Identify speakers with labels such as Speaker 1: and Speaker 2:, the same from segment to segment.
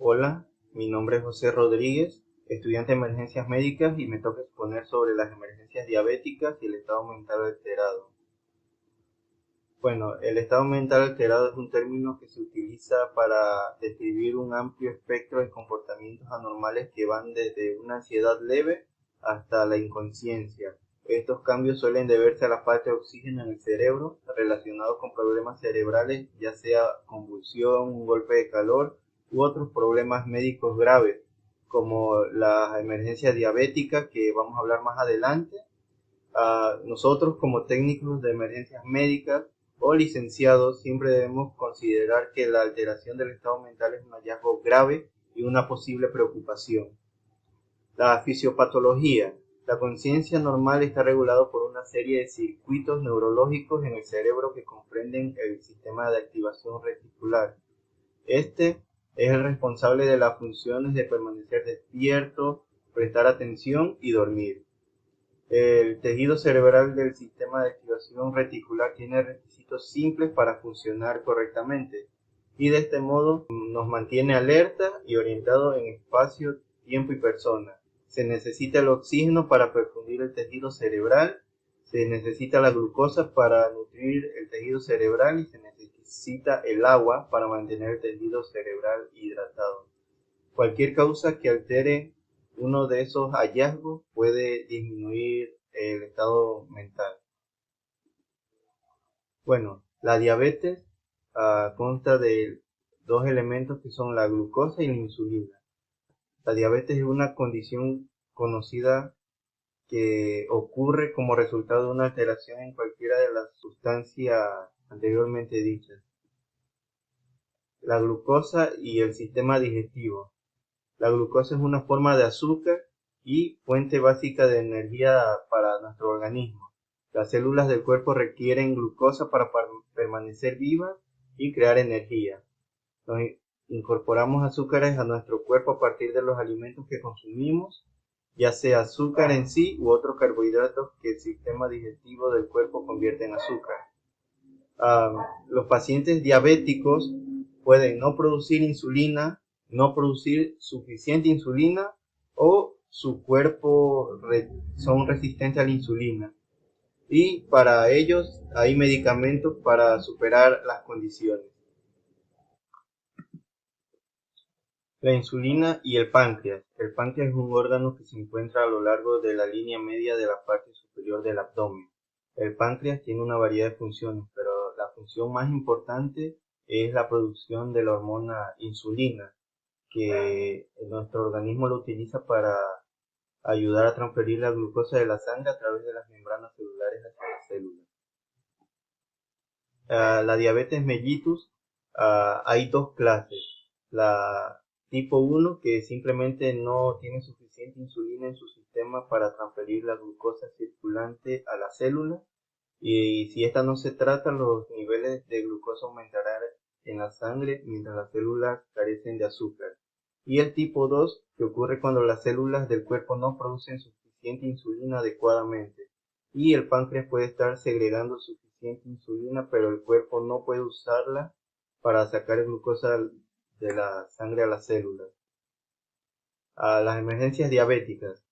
Speaker 1: Hola, mi nombre es José Rodríguez, estudiante de emergencias médicas y me toca exponer sobre las emergencias diabéticas y el estado mental alterado. Bueno, el estado mental alterado es un término que se utiliza para describir un amplio espectro de comportamientos anormales que van desde una ansiedad leve hasta la inconsciencia. Estos cambios suelen deberse a la falta de oxígeno en el cerebro, relacionados con problemas cerebrales, ya sea convulsión, un golpe de calor u otros problemas médicos graves, como la emergencia diabética que vamos a hablar más adelante. Nosotros como técnicos de emergencias médicas o licenciados siempre debemos considerar que la alteración del estado mental es un hallazgo grave y una posible preocupación. La fisiopatología. La conciencia normal está regulada por una serie de circuitos neurológicos en el cerebro que comprenden el sistema de activación reticular. Este es el responsable de las funciones de permanecer despierto, prestar atención y dormir. El tejido cerebral del sistema de activación reticular tiene requisitos simples para funcionar correctamente y de este modo nos mantiene alerta y orientado en espacio, tiempo y persona. Se necesita el oxígeno para perfundir el tejido cerebral, se necesita la glucosa para nutrir el tejido cerebral y se necesita el agua para mantener el tejido cerebral hidratado. Cualquier causa que altere uno de esos hallazgos puede disminuir el estado mental. Bueno, la diabetes consta de dos elementos que son la glucosa y la insulina. La diabetes es una condición conocida que ocurre como resultado de una alteración en cualquiera de las sustancias anteriormente dichas. La glucosa y el sistema digestivo. La glucosa es una forma de azúcar y fuente básica de energía para nuestro organismo. Las células del cuerpo requieren glucosa para permanecer vivas y crear energía. Nos incorporamos azúcares a nuestro cuerpo a partir de los alimentos que consumimos, ya sea azúcar en sí u otros carbohidratos que el sistema digestivo del cuerpo convierte en azúcar. Los pacientes diabéticos pueden no producir insulina, no producir suficiente insulina o su cuerpo son resistentes a la insulina. Y para ellos hay medicamentos para superar las condiciones. La insulina y el páncreas. El páncreas es un órgano que se encuentra a lo largo de la línea media de la parte superior del abdomen. El páncreas tiene una variedad de funciones, pero la función más importante es la producción de la hormona insulina, que nuestro organismo lo utiliza para ayudar a transferir la glucosa de la sangre a través de las membranas celulares hacia las células. La diabetes mellitus, hay dos clases. La tipo 1, que simplemente no tiene suficiente insulina en su sistema para transferir la glucosa circulante a la célula, y si esta no se trata, los niveles de glucosa aumentarán en la sangre mientras las células carecen de azúcar. Y el tipo 2, que ocurre cuando las células del cuerpo no producen suficiente insulina adecuadamente y el páncreas puede estar segregando suficiente insulina, pero el cuerpo no puede usarla para sacar glucosa de la sangre a las células. A las emergencias diabéticas.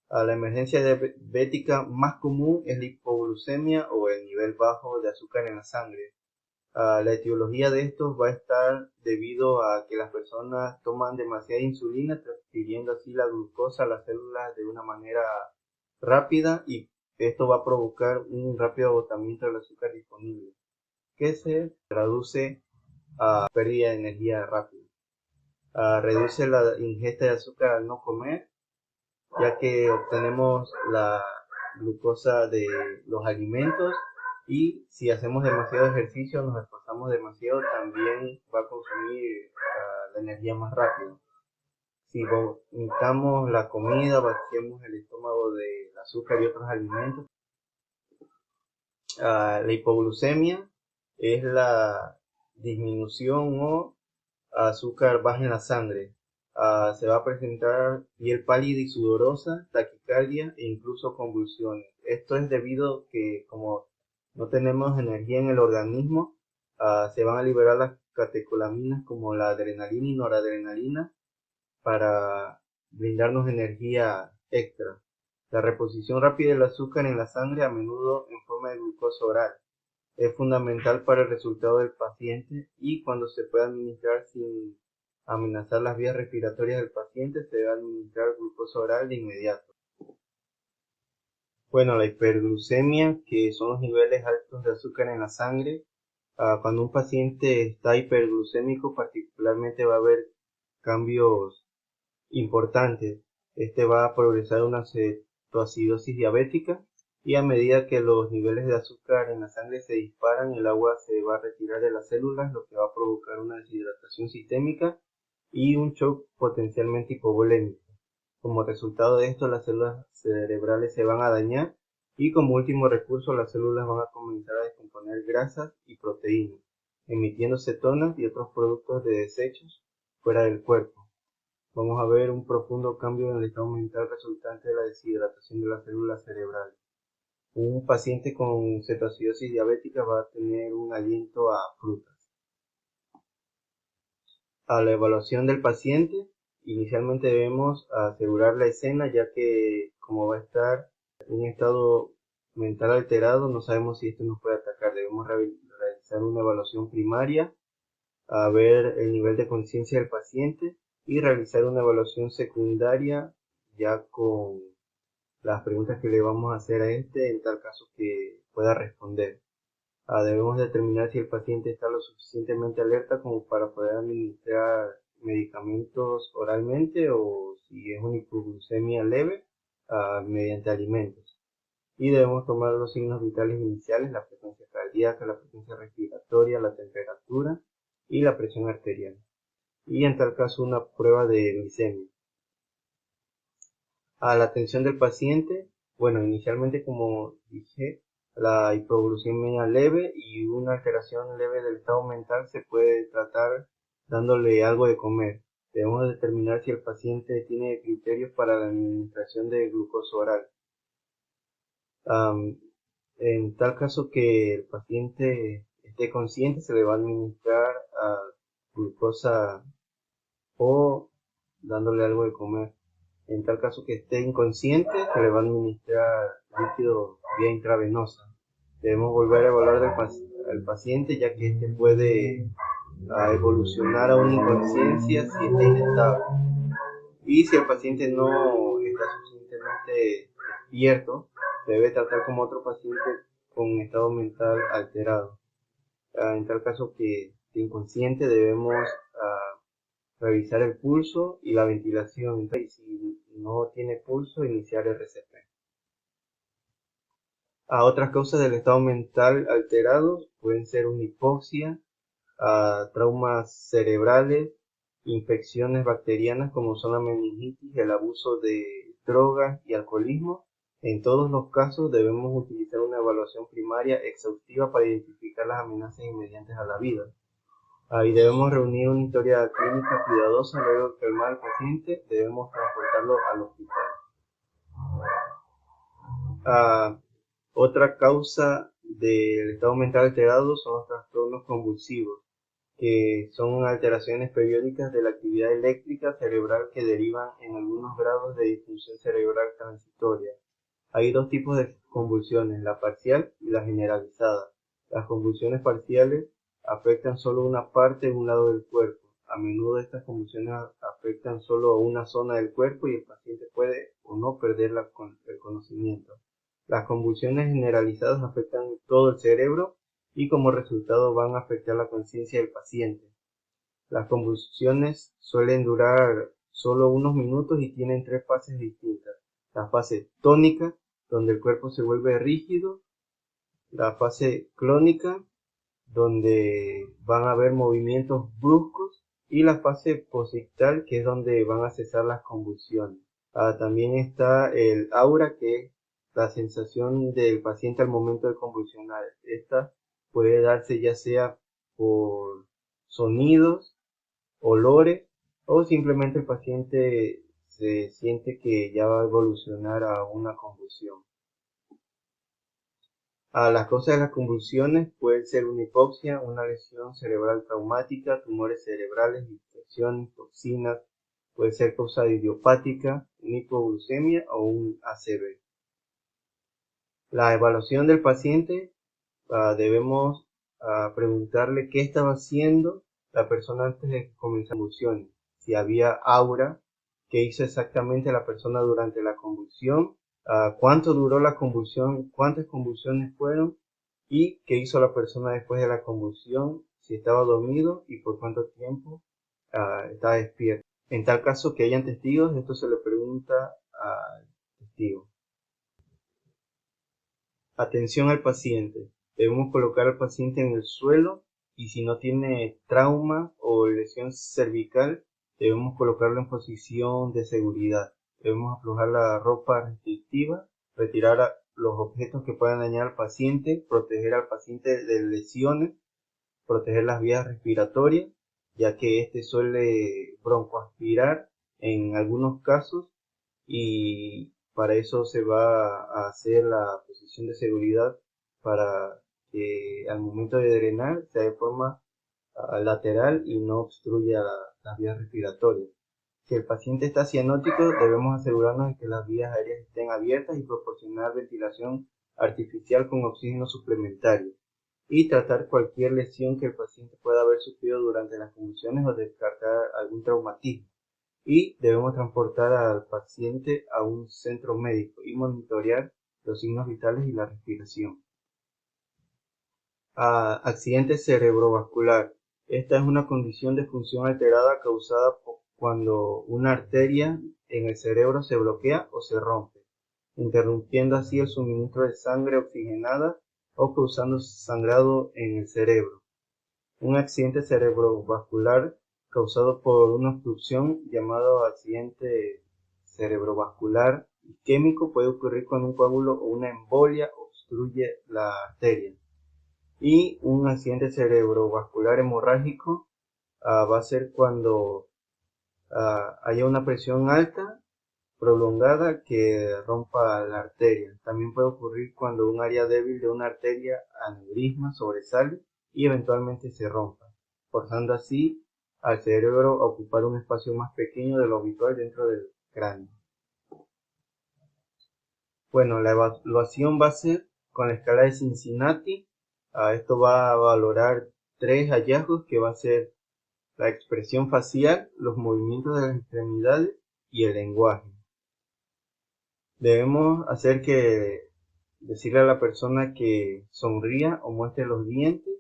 Speaker 1: La emergencia diabética más común es la hipoglucemia o el nivel bajo de azúcar en la sangre. La etiología de estos va a estar debido a que las personas toman demasiada insulina, transfiriendo así la glucosa a las células de una manera rápida, y esto va a provocar un rápido agotamiento del azúcar disponible, que se traduce a pérdida de energía rápida. Reduce la ingesta de azúcar al no comer, ya que obtenemos la glucosa de los alimentos, y si hacemos demasiado ejercicio, nos esforzamos demasiado, también va a consumir la energía más rápido. Si vomitamos la comida, vaciamos el estómago del azúcar y otros alimentos. La hipoglucemia es la disminución o azúcar baja en la sangre. Se va a presentar piel pálida y sudorosa, taquicardia e incluso convulsiones. Esto es debido a que, como no tenemos energía en el organismo, se van a liberar las catecolaminas como la adrenalina y noradrenalina, para brindarnos energía extra. La reposición rápida del azúcar en la sangre, a menudo en forma de glucosa oral, es fundamental para el resultado del paciente, y cuando se puede administrar sin amenazar las vías respiratorias del paciente, se debe administrar glucosa oral de inmediato. Bueno, la hiperglucemia, que son los niveles altos de azúcar en la sangre. Cuando un paciente está hiperglucémico, particularmente va a haber cambios importantes. Este va a progresar una cetoacidosis diabética, y a medida que los niveles de azúcar en la sangre se disparan, el agua se va a retirar de las células, lo que va a provocar una deshidratación sistémica y un shock potencialmente hipovolémico. Como resultado de esto, las células cerebrales se van a dañar, y como último recurso las células van a comenzar a descomponer grasas y proteínas, emitiendo cetonas y otros productos de desechos fuera del cuerpo. Vamos a ver un profundo cambio en el estado mental resultante de la deshidratación de las células cerebrales. Un paciente con cetoacidosis diabética va a tener un aliento a frutas. A la evaluación del paciente, inicialmente debemos asegurar la escena, ya que como va a estar en un estado mental alterado, no sabemos si esto nos puede atacar. Debemos realizar una evaluación primaria, a ver el nivel de conciencia del paciente, y realizar una evaluación secundaria ya con las preguntas que le vamos a hacer a este, en tal caso que pueda responder. Debemos determinar si el paciente está lo suficientemente alerta como para poder administrar medicamentos oralmente, o si es una hipoglucemia leve, mediante alimentos. Y debemos tomar los signos vitales iniciales: la frecuencia cardíaca, la frecuencia respiratoria, la temperatura y la presión arterial. Y en tal caso una prueba de glicemia. A la atención del paciente, bueno, inicialmente, como dije, la hipoglucemia leve y una alteración leve del estado mental se puede tratar dándole algo de comer. Debemos determinar si el paciente tiene criterios para la administración de glucosa oral. En tal caso que el paciente esté consciente, se le va a administrar glucosa o dándole algo de comer. En tal caso que esté inconsciente, se le va a administrar líquido vía intravenosa. Debemos volver a evaluar al paciente, ya que este puede evolucionar a una inconsciencia si está inestable. Y si el paciente no está suficientemente despierto, se debe tratar como otro paciente con un estado mental alterado. En tal caso que esté inconsciente, debemos revisar el pulso y la ventilación, y si no tiene pulso, iniciar RCP. Otras causas del estado mental alterado pueden ser una hipoxia, traumas cerebrales, infecciones bacterianas como son la meningitis, el abuso de drogas y alcoholismo. En todos los casos debemos utilizar una evaluación primaria exhaustiva para identificar las amenazas inmediatas a la vida. Y debemos reunir una historia clínica cuidadosa. Luego de calmar al paciente, debemos transportarlo al hospital. Otra causa del estado mental alterado son los trastornos convulsivos, que son alteraciones periódicas de la actividad eléctrica cerebral que derivan en algunos grados de disfunción cerebral transitoria. Hay dos tipos de convulsiones: la parcial y la generalizada. Las convulsiones parciales afectan solo una parte, un lado del cuerpo. A menudo estas convulsiones afectan solo a una zona del cuerpo, y el paciente puede o no perder el conocimiento. Las convulsiones generalizadas afectan todo el cerebro, y como resultado van a afectar la conciencia del paciente. Las convulsiones suelen durar solo unos minutos y tienen tres fases distintas: la fase tónica, donde el cuerpo se vuelve rígido; la fase clónica, donde van a haber movimientos bruscos; y la fase posictal, que es donde van a cesar las convulsiones. También está el aura, que es la sensación del paciente al momento de convulsionar. Esta puede darse ya sea por sonidos, olores, o simplemente el paciente se siente que ya va a evolucionar a una convulsión. Las causas de las convulsiones pueden ser una hipoxia, una lesión cerebral traumática, tumores cerebrales, infecciones, toxinas, Puede ser causada idiopática, una hipoglucemia o un ACV. La evaluación del paciente, debemos preguntarle qué estaba haciendo la persona antes de comenzar convulsiones, si había aura, qué hizo exactamente la persona durante la convulsión, cuánto duró la convulsión, cuántas convulsiones fueron y qué hizo la persona después de la convulsión, si estaba dormido y por cuánto tiempo estaba despierto. En tal caso que hayan testigos, esto se le pregunta al testigo. Atención al paciente. Debemos colocar al paciente en el suelo y si no tiene trauma o lesión cervical, debemos colocarlo en posición de seguridad. Debemos aflojar la ropa restrictiva, retirar los objetos que puedan dañar al paciente, proteger al paciente de lesiones, proteger las vías respiratorias, ya que este suele broncoaspirar en algunos casos y para eso se va a hacer la posición de seguridad para que al momento de drenar sea de forma lateral y no obstruya las vías respiratorias. Si el paciente está cianótico, debemos asegurarnos de que las vías aéreas estén abiertas y proporcionar ventilación artificial con oxígeno suplementario y tratar cualquier lesión que el paciente pueda haber sufrido durante las convulsiones o descartar algún traumatismo. Y debemos transportar al paciente a un centro médico y monitorear los signos vitales y la respiración. Accidente cerebrovascular. Esta es una condición de función alterada causada cuando una arteria en el cerebro se bloquea o se rompe, interrumpiendo así el suministro de sangre oxigenada o causando sangrado en el cerebro. Un accidente cerebrovascular causado por una obstrucción llamado accidente cerebrovascular isquémico puede ocurrir cuando un coágulo o una embolia obstruye la arteria. Y un accidente cerebrovascular hemorrágico va a ser cuando haya una presión alta prolongada que rompa la arteria. También puede ocurrir cuando un área débil de una arteria aneurisma sobresale y eventualmente se rompa, forzando así al cerebro a ocupar un espacio más pequeño de lo habitual dentro del cráneo. Bueno, la evaluación va a ser con la escala de Cincinnati. Esto va a valorar 3 hallazgos que va a ser la expresión facial, los movimientos de las extremidades y el lenguaje. Debemos decirle a la persona que sonría o muestre los dientes.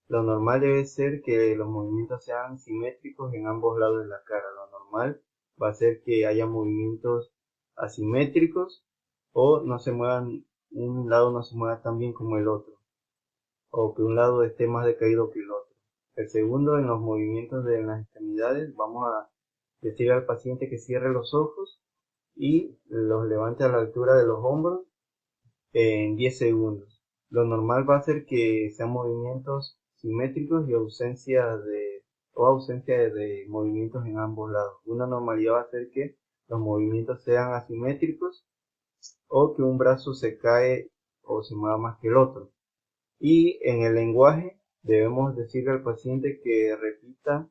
Speaker 1: Lo normal debe ser que los movimientos sean simétricos en ambos lados de la cara. Lo normal va a ser que haya movimientos asimétricos o no se muevan, un lado no se mueva tan bien como el otro, o que un lado esté más decaído que el otro. El segundo, en los movimientos de las extremidades, vamos a decirle al paciente que cierre los ojos y los levante a la altura de los hombros en 10 segundos. Lo normal va a ser que sean movimientos simétricos y ausencia de movimientos en ambos lados. Una normalidad va a ser que los movimientos sean asimétricos o que un brazo se cae o se mueva más que el otro. Y en el lenguaje debemos decirle al paciente que repita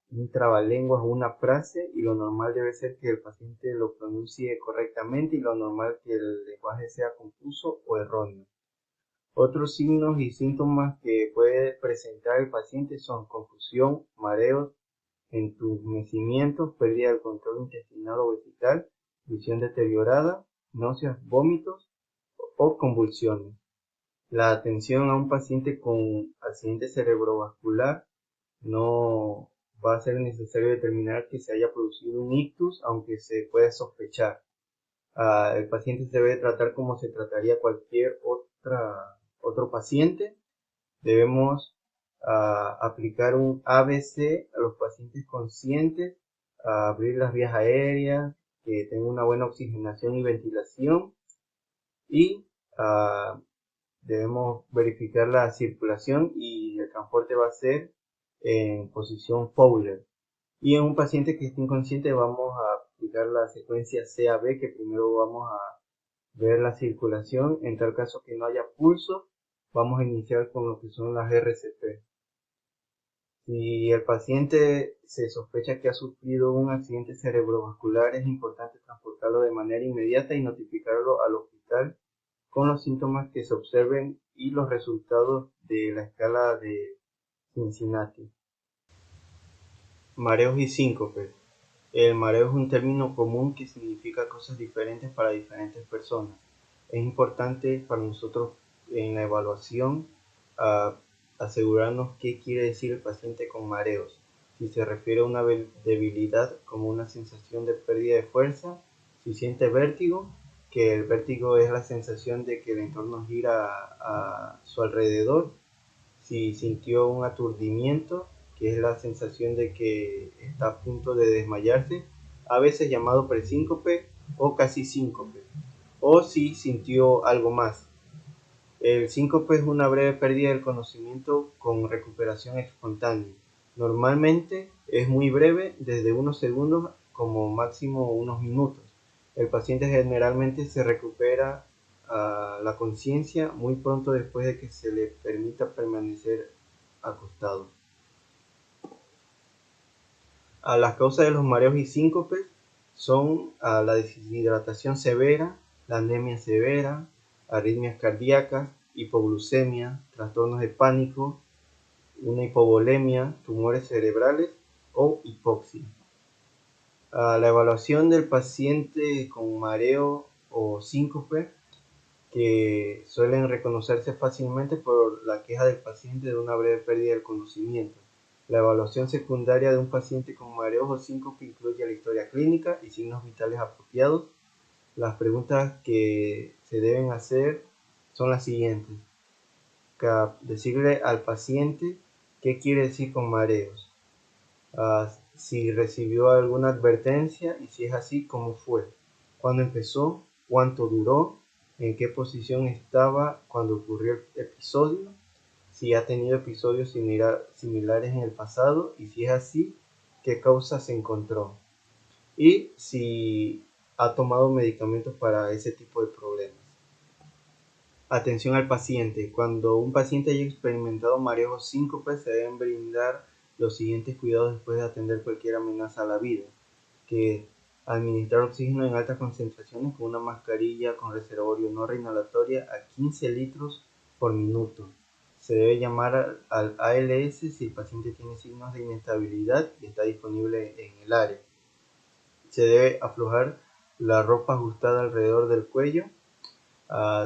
Speaker 1: un trabalenguas o una frase y lo normal debe ser que el paciente lo pronuncie correctamente y lo normal que el lenguaje sea confuso o erróneo. Otros signos y síntomas que puede presentar el paciente son confusión, mareos, entumecimientos, pérdida del control intestinal o vesical, visión deteriorada, náuseas, vómitos o convulsiones. La atención a un paciente con accidente cerebrovascular no va a ser necesario determinar que se haya producido un ictus, aunque se puede sospechar. El paciente se debe tratar como se trataría cualquier otro paciente. Debemos aplicar un ABC a los pacientes conscientes, abrir las vías aéreas, que tengan una buena oxigenación y ventilación y debemos verificar la circulación y el transporte va a ser en posición Fowler. Y en un paciente que esté inconsciente vamos a aplicar la secuencia CAB, que primero vamos a ver la circulación. En tal caso que no haya pulso, vamos a iniciar con lo que son las RCP. Si el paciente se sospecha que ha sufrido un accidente cerebrovascular, es importante transportarlo de manera inmediata y notificarlo al hospital con los síntomas que se observen y los resultados de la escala de Cincinnati. Mareos y síncopes. El mareo es un término común que significa cosas diferentes para diferentes personas. Es importante para nosotros en la evaluación asegurarnos qué quiere decir el paciente con mareos. Si se refiere a una debilidad como una sensación de pérdida de fuerza, si siente vértigo, que el vértigo es la sensación de que el entorno gira a su alrededor, si sintió un aturdimiento, que es la sensación de que está a punto de desmayarse, a veces llamado presíncope o casi síncope, o si sintió algo más. El síncope es una breve pérdida del conocimiento con recuperación espontánea. Normalmente es muy breve, desde unos segundos como máximo unos minutos. El paciente generalmente se recupera la conciencia muy pronto después de que se le permita permanecer acostado. Las causas de los mareos y síncopes son la deshidratación severa, la anemia severa, arritmias cardíacas, hipoglucemia, trastornos de pánico, una hipovolemia, tumores cerebrales o hipoxia. La evaluación del paciente con mareo o síncope, que suelen reconocerse fácilmente por la queja del paciente de una breve pérdida del conocimiento. La evaluación secundaria de un paciente con mareos o síncope incluye la historia clínica y signos vitales apropiados. Las preguntas que se deben hacer son las siguientes. Decirle al paciente qué quiere decir con mareos, si recibió alguna advertencia y si es así, cómo fue, cuándo empezó, cuánto duró, en qué posición estaba cuando ocurrió el episodio, si ha tenido episodios similares en el pasado y si es así, qué causa se encontró y si ha tomado medicamentos para ese tipo de problemas. Atención al paciente. Cuando un paciente haya experimentado mareos o síncopes, se deben brindar los siguientes cuidados después de atender cualquier amenaza a la vida, que administrar oxígeno en altas concentraciones con una mascarilla con reservorio no reinhalatoria a 15 litros por minuto. Se debe llamar al ALS si el paciente tiene signos de inestabilidad y está disponible en el área. Se debe aflojar la ropa ajustada alrededor del cuello.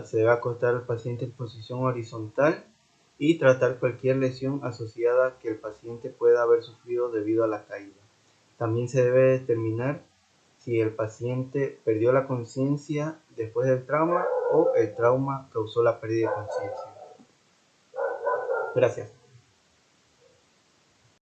Speaker 1: Se debe acostar al paciente en posición horizontal y tratar cualquier lesión asociada que el paciente pueda haber sufrido debido a la caída. También se debe determinar si el paciente perdió la conciencia después del trauma o el trauma causó la pérdida de conciencia. Gracias.